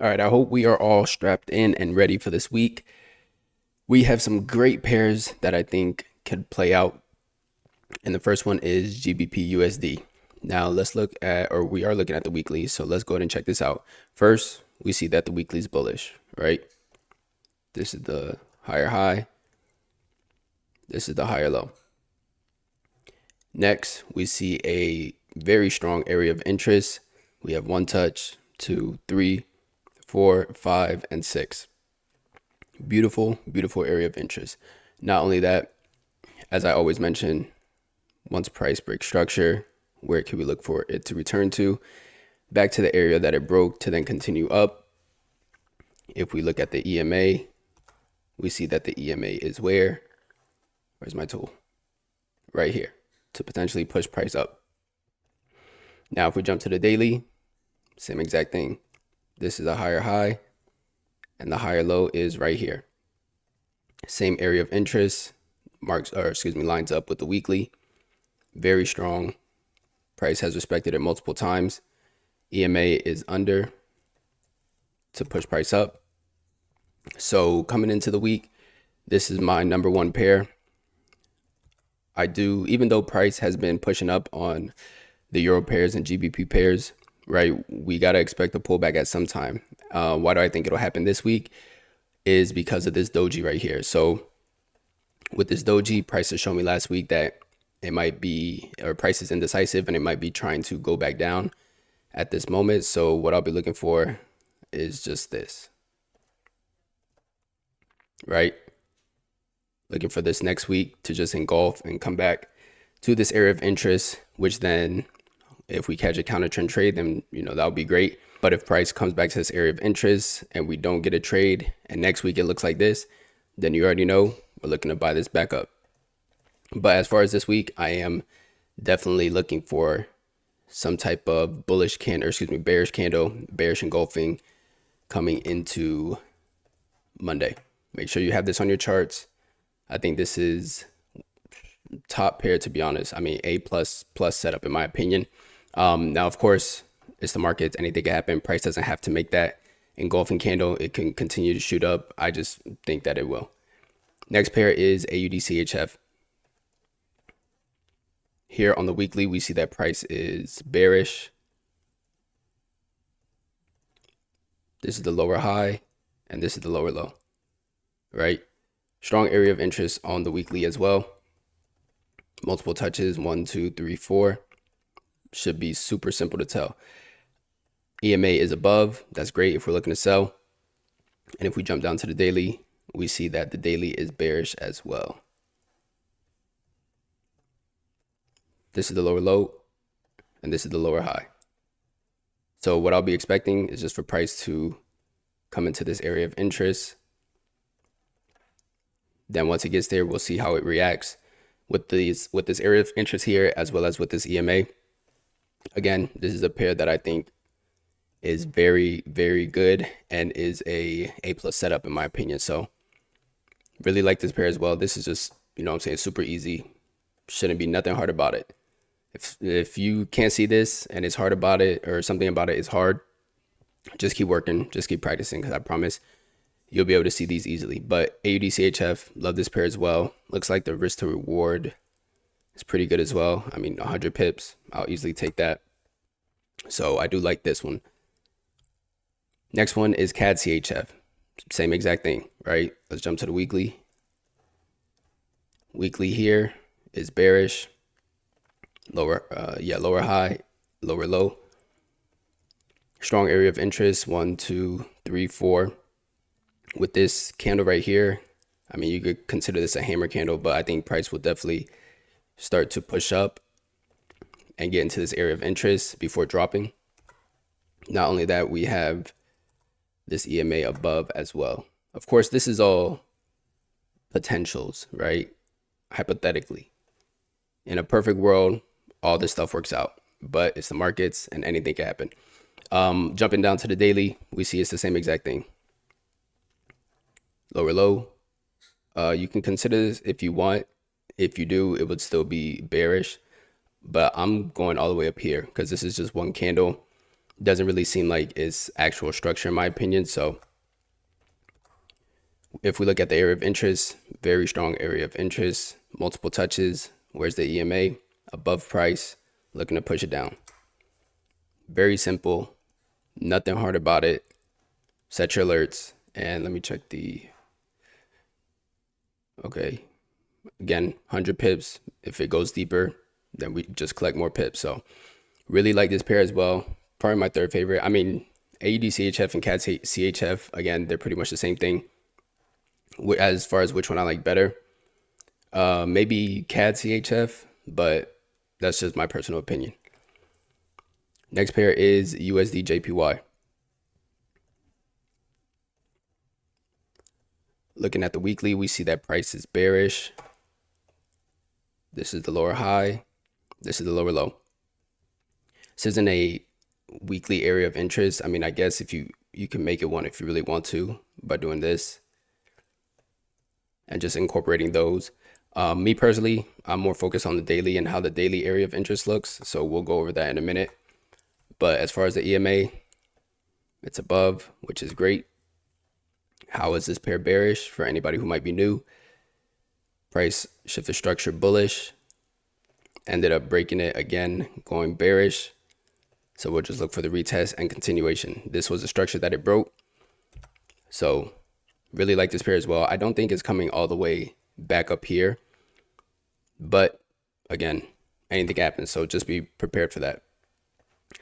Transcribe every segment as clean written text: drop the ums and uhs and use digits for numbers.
All right, I hope we are all strapped in and ready for this week. We have some great pairs that I think could play out. And the first one is GBPUSD. Now let's look at, or we are looking at the weekly. So let's go ahead and check this out. First, we see that the weekly is bullish, right? This is the higher high. This is the higher low. Next, we see a very strong area of interest. We have 1 touch, 2, 3, 4, 5, and 6. Beautiful, beautiful area of interest. Not only that, as I always mention, once price breaks structure, where can we look for it to return to? Back to the area that it broke to then continue up. If we look at the EMA, we see that the EMA is where? Where's my tool? Right here, to potentially push price up. Now, if we jump to the daily, same exact thing. This is a higher high, and the higher low is right here. Same area of interest, lines up with the weekly. Very strong. Price has respected it multiple times. EMA is under to push price up. So coming into the week, this is my number one pair. Even though price has been pushing up on the Euro pairs and GBP pairs, right? We got to expect a pullback at some time. Why do I think it'll happen this week? Is because of this doji right here. So with this doji, price has shown me last week that it might be, or price is indecisive and it might be trying to go back down at this moment. So what I'll be looking for is just this, right? Looking for this next week to just engulf and come back to this area of interest, which then if we catch a counter trend trade, then, that would be great. But if price comes back to this area of interest and we don't get a trade and next week it looks like this, then you already know we're looking to buy this back up. But as far as this week, I am definitely looking for some type of bearish candle, bearish engulfing coming into Monday. Make sure you have this on your charts. I think this is top pair, to be honest. I mean, A plus setup in my opinion. Now, of course, it's the market. Anything can happen. Price doesn't have to make that engulfing candle. It can continue to shoot up. I just think that it will. Next pair is AUDCHF. Here on the weekly, we see that price is bearish. This is the lower high, and this is the lower low, right? Strong area of interest on the weekly as well. Multiple touches, 1, 2, 3, 4. Should be super simple to tell. EMA is above. That's great if we're looking to sell. And if we jump down to the daily, we see that the daily is bearish as well. This is the lower low, and this is the lower high. So what I'll be expecting is just for price to come into this area of interest. Then once it gets there, we'll see how it reacts with this area of interest here, as well as with this EMA. Again, this is a pair that I think is very, very good and is a plus setup in my opinion. So really like this pair as well. This is just, super easy. Shouldn't be nothing hard about it. If you can't see this and it's hard about it, or something about it is hard, just keep working, just keep practicing, because I promise you'll be able to see these easily. But AUDCHF, love this pair as well. Looks like the risk to reward is pretty good as well. I mean, 100 pips, I'll easily take that. So I do like this one. Next one is CADCHF. Same exact thing, right? Let's jump to the weekly. Weekly here is bearish. Lower high, lower low. Strong area of interest, 1, 2, 3, 4. With this candle right here, I mean, you could consider this a hammer candle, but I think price will definitely start to push up and get into this area of interest before dropping. Not only that, we have this EMA above as well. Of course, this is all potentials, right? Hypothetically. In a perfect world, all this stuff works out, but it's the markets and anything can happen. Jumping down to the daily, we see it's the same exact thing. Lower low. You can consider this if you want. If you do, it would still be bearish, but I'm going all the way up here because this is just one candle. Doesn't really seem like it's actual structure in my opinion. So if we look at the area of interest, very strong area of interest, multiple touches. Where's the EMA? Above price, looking to push it down. Very simple, nothing hard about it. Set your alerts, and let me check the, okay, again, 100 pips. If it goes deeper, then we just collect more pips. So really like this pair as well. Probably my third favorite. I mean, AUDCHF and CADCHF, again, they're pretty much the same thing. As far as which one I like better, maybe CADCHF, but that's just my personal opinion. Next pair is USDJPY. Looking at the weekly, we see that price is bearish. This is the lower high. This is the lower low. This isn't a weekly area of interest. I mean, I guess if you can make it one if you really want to by doing this and just incorporating those. Me personally, I'm more focused on the daily and how the daily area of interest looks. So we'll go over that in a minute. But as far as the EMA, it's above, which is great. How is this pair bearish for anybody who might be new? Price shifted structure bullish. Ended up breaking it again, going bearish. So we'll just look for the retest and continuation. This was a structure that it broke. So really like this pair as well. I don't think it's coming all the way back up here. But again, anything happens. So just be prepared for that.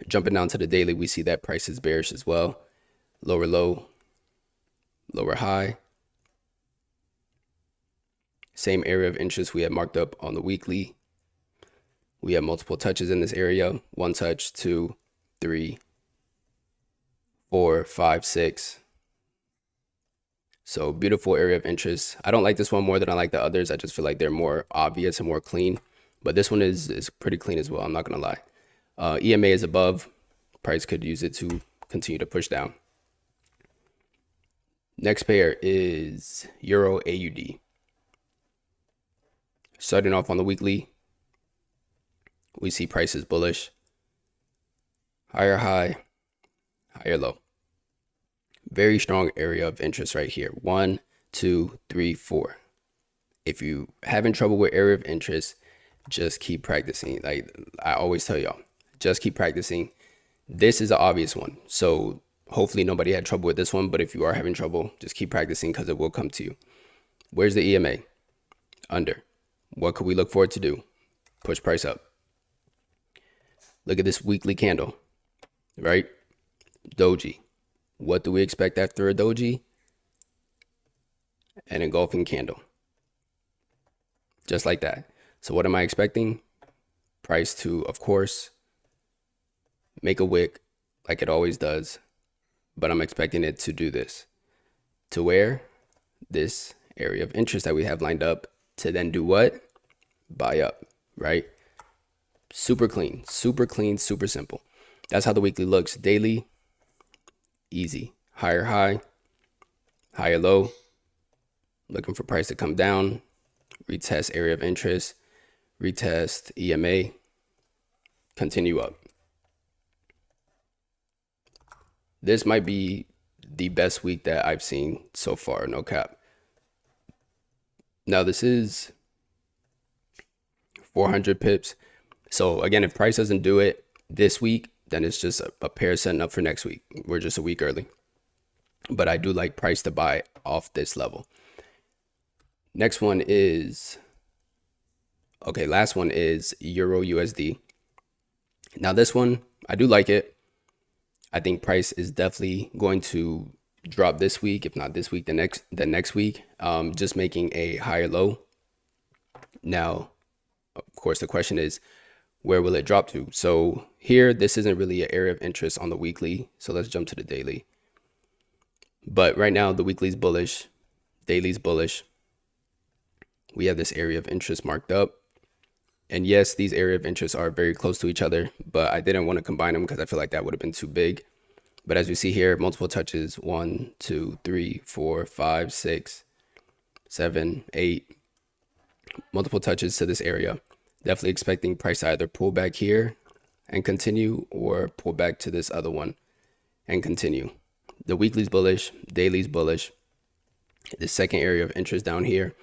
Jumping down to the daily, we see that price is bearish as well. Lower low, lower high. Same area of interest we had marked up on the weekly. We have multiple touches in this area. 1 touch, 2, 3, 4, 5, 6. So beautiful area of interest. I don't like this one more than I like the others. I just feel like they're more obvious and more clean. But this one is pretty clean as well. I'm not going to lie. EMA is above. Price could use it to continue to push down. Next pair is Euro AUD. Starting off on the weekly, we see prices bullish. Higher high, higher low. Very strong area of interest right here. 1, 2, 3, 4. If you having trouble with area of interest, just keep practicing. Like I always tell y'all, just keep practicing. This is an obvious one. So hopefully nobody had trouble with this one. But if you are having trouble, just keep practicing because it will come to you. Where's the EMA? Under. What could we look forward to do? Push price up. Look at this weekly candle, right? Doji. What do we expect after a doji? An engulfing candle. Just like that. So what am I expecting? Price to, of course, make a wick like it always does. But I'm expecting it to do this. To where? This area of interest that we have lined up. To then do what? Buy up, right? Super clean, super simple. That's how the weekly looks. Daily, easy. Higher high, higher low. Looking for price to come down. Retest area of interest. Retest EMA. Continue up. This might be the best week that I've seen so far, no cap. Now this is 400 pips. So again, if price doesn't do it this week, then it's just a pair setting up for next week. We're just a week early. But I do like price to buy off this level. Next one is, okay, last one is Euro USD. Now this one, I do like it. I think price is definitely going to drop this week, if not this week, the next week, just making a higher low. Now, of course, the question is, where will it drop to? So here, this isn't really an area of interest on the weekly. So let's jump to the daily. But right now, the weekly is bullish, daily's bullish. We have this area of interest marked up. And yes, these area of interest are very close to each other, but I didn't want to combine them because I feel like that would have been too big. But as we see here, multiple touches, 1, 2, 3, 4, 5, 6, 7, 8, multiple touches to this area. Definitely expecting price to either pull back here, and continue, or pull back to this other one and continue. The weekly's bullish, daily's bullish. The second area of interest down here,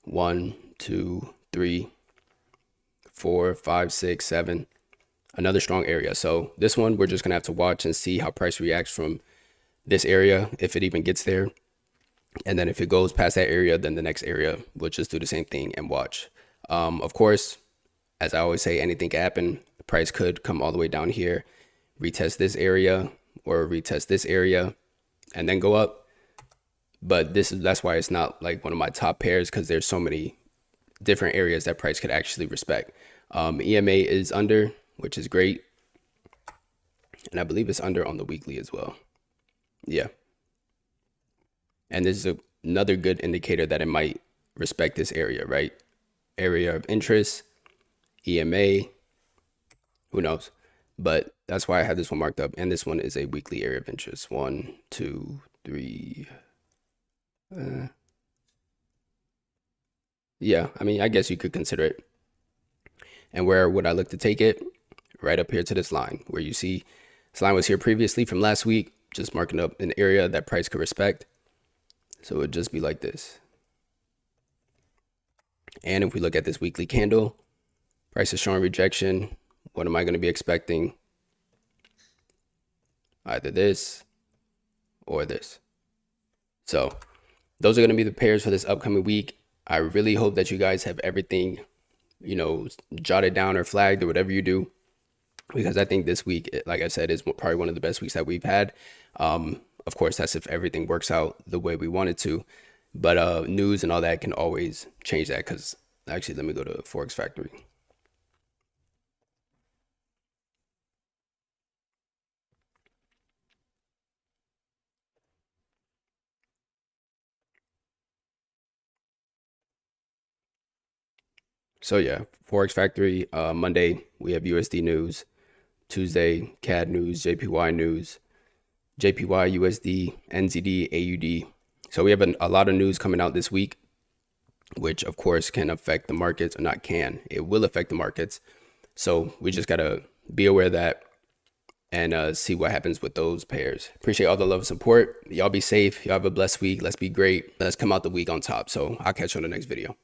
1, 2, 3, 4, 5, 6, 7. Another strong area. So this one, we're just going to have to watch and see how price reacts from this area, if it even gets there. And then if it goes past that area, then the next area, we'll just do the same thing and watch. Of course, as I always say, anything can happen. The price could come all the way down here, retest this area or retest this area, and then go up. But that's why it's not like one of my top pairs, because there's so many different areas that price could actually respect. EMA is under, which is great. And I believe it's under on the weekly as well. Yeah. And this is another good indicator that it might respect this area, right? Area of interest, EMA, who knows? But that's why I have this one marked up. And this one is a weekly area of interest. 1, 2, 3. Yeah, I mean, I guess you could consider it. And where would I look to take it? Right up here to this line, where you see this line was here previously from last week, just marking up an area that price could respect. So it would just be like this. And if we look at this weekly candle, price is showing rejection. What am I going to be expecting? Either this or this. So those are going to be the pairs for this upcoming week. I really hope that you guys have everything, jotted down or flagged or whatever you do, because I think this week, like I said, is probably one of the best weeks that we've had. Of course, that's if everything works out the way we want it to. But news and all that can always change that, because actually, let me go to Forex Factory. So yeah, Forex Factory, Monday, we have USD news. Tuesday, CAD news, JPY news, JPY, USD, NZD, AUD. So we have a lot of news coming out this week, which of course can affect the markets, or not can, it will affect the markets. So we just got to be aware of that and see what happens with those pairs. Appreciate all the love and support. Y'all be safe. Y'all have a blessed week. Let's be great. Let's come out the week on top. So I'll catch you on the next video.